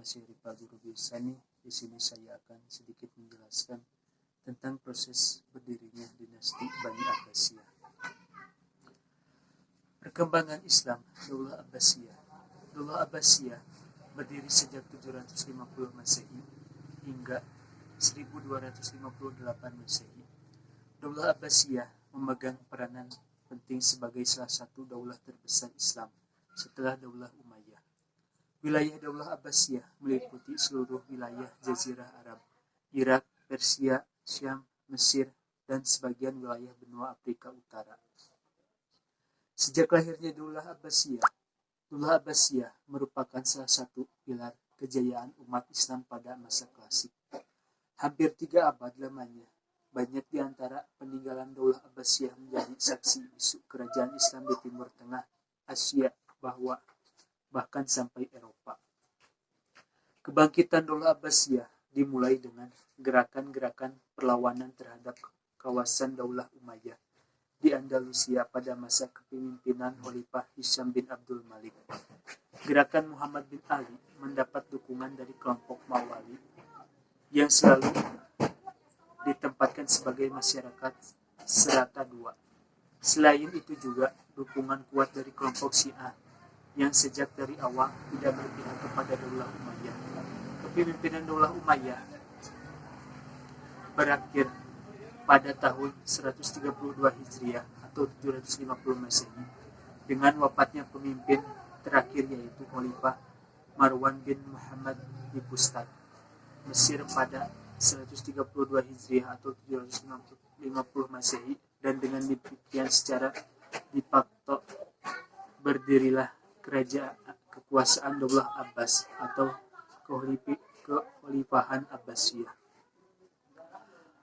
Nama saya Ripa Guru Biusani. Di sini saya akan sedikit menjelaskan tentang proses berdirinya dinasti Bani Abbasiyah. Perkembangan Islam Daulah Abbasiyah. Daulah Abbasiyah berdiri sejak 750 Masehi hingga 1258 Masehi. Daulah Abbasiyah memegang peranan penting sebagai salah satu daulah terbesar Islam setelah Daulah Umayyah. Wilayah Daulah Abbasiyah meliputi seluruh wilayah Jazirah Arab, Irak, Persia, Syam, Mesir, dan sebagian wilayah benua Afrika Utara. Sejak lahirnya Daulah Abbasiyah merupakan salah satu pilar kejayaan umat Islam pada masa klasik. Hampir 3 abad lamanya, banyak di antara peninggalan Daulah Abbasiyah menjadi saksi bisu kerajaan Islam di Timur Tengah, Asia, bahkan sampai Eropa. Kebangkitan Daulah Abbasiyah dimulai dengan gerakan-gerakan perlawanan terhadap kawasan Daulah Umayyah di Andalusia pada masa kepemimpinan Khalifah Hisham bin Abdul Malik. Gerakan Muhammad bin Ali mendapat dukungan dari kelompok Mawali yang selalu ditempatkan sebagai masyarakat serata dua. Selain itu juga dukungan kuat dari kelompok Syiah yang sejak dari awal tidak berpihak kepada Daulah Umayyah. Kepemimpinan Daulah Umayyah berakhir pada tahun 132 Hijriah atau 750 Masehi dengan wafatnya pemimpin terakhir yaitu Khalifah Marwan bin Muhammad di Fustat, Mesir pada 132 Hijriah atau 750 Masehi, dan dengan demikian secara de facto berdirilah kekuasaan Daulah Abbas atau Kekhalifahan Abbasiyah.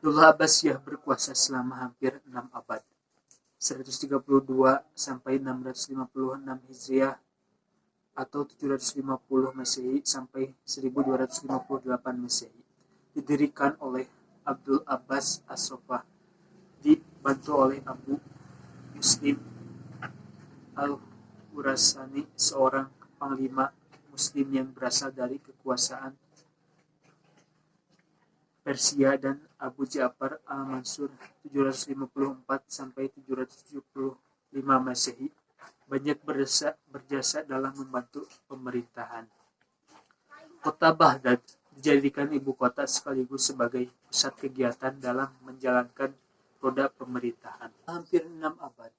Daulah Abbasiyah berkuasa selama hampir 6 abad, 132 sampai 656 Hijriah atau 750 Masehi sampai 1258 Masehi. Didirikan oleh Abdul Abbas As-Soffah, dibantu oleh Abu Muslim Al-Khurasani, seorang panglima Muslim yang berasal dari kekuasaan Persia, dan Abu Ja'far Al-Mansur 754 sampai 775 Masehi, banyak berjasa dalam membantu pemerintahan. Kota Baghdad dijadikan ibu kota sekaligus sebagai pusat kegiatan dalam menjalankan roda pemerintahan. Hampir 6 abad,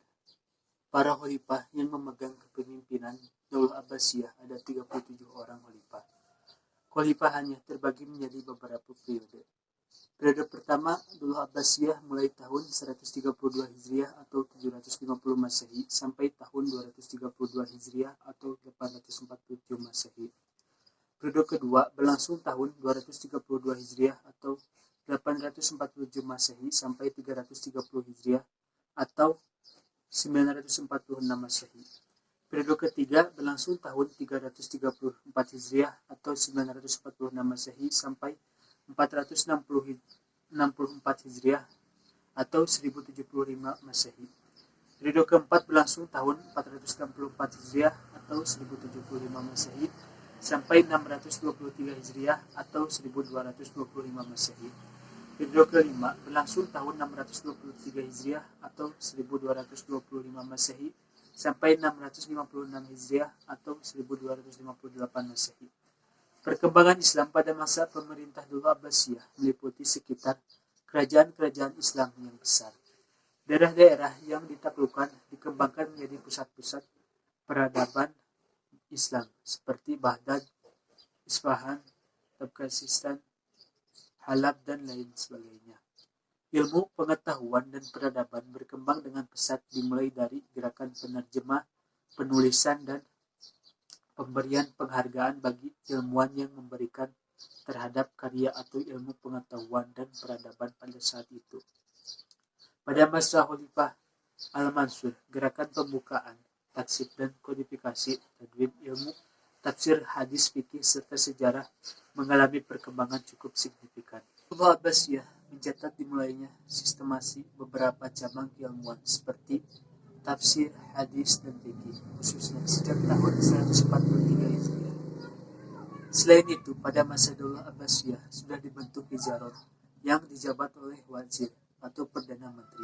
para khalifah yang memegang kepemimpinan Daulah Abbasiyah ada 37 orang khalifah. Khalifah hanya terbagi menjadi beberapa periode. Periode pertama Daulah Abbasiyah mulai tahun 132 Hijriah atau 750 Masehi sampai tahun 232 Hijriah atau 847 Masehi. Periode kedua berlangsung tahun 232 Hijriah atau 847 Masehi sampai 330 Hijriah atau 946 Masehi. Periode ketiga berlangsung tahun 334 Hijriah atau 946 Masehi sampai 464 Hijriah atau 1075 Masehi. Periode keempat berlangsung tahun 464 Hijriah atau 1075 Masehi sampai 623 Hijriah atau 1225 Masehi. Periode kelima berlangsung tahun 623 Hijriah atau 1225 Masehi sampai 656 Hijriah atau 1258 Masehi. Perkembangan Islam pada masa pemerintah Daulah Abbasiyah meliputi sekitar kerajaan-kerajaan Islam yang besar. Daerah-daerah yang ditaklukkan dikembangkan menjadi pusat-pusat peradaban Islam seperti Baghdad, Isfahan, Tabkasistan, Halab, dan lain sebagainya. Ilmu, pengetahuan, dan peradaban berkembang dengan pesat dimulai dari gerakan penerjemah, penulisan, dan pemberian penghargaan bagi ilmuwan yang memberikan terhadap karya atau ilmu pengetahuan dan peradaban pada saat itu. Pada masa Khalifah Al-Mansur, gerakan pembukaan, taksib, dan kodifikasi tadwin ilmu tafsir, hadis, fikih, serta sejarah mengalami perkembangan cukup signifikan. Daulah Abbasiyah mencatat dimulainya sistemasi beberapa cabang keilmuan seperti tafsir, hadis, dan fikih, khususnya sejak tahun 143 Hijriah. Selain itu, pada masa Daulah Abbasiyah sudah dibentuk Wizarot yang dijabat oleh Wazir atau Perdana Menteri.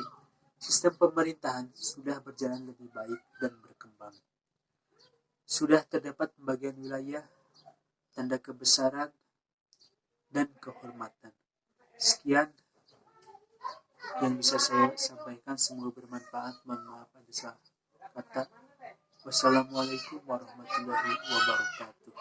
Sistem pemerintahan sudah berjalan lebih baik dan berkembang. Sudah terdapat pembagian wilayah, tanda kebesaran, dan kehormatan. Sekian yang bisa saya sampaikan, semoga bermanfaat. Mohon maaf ada salah kata. Wassalamualaikum warahmatullahi wabarakatuh.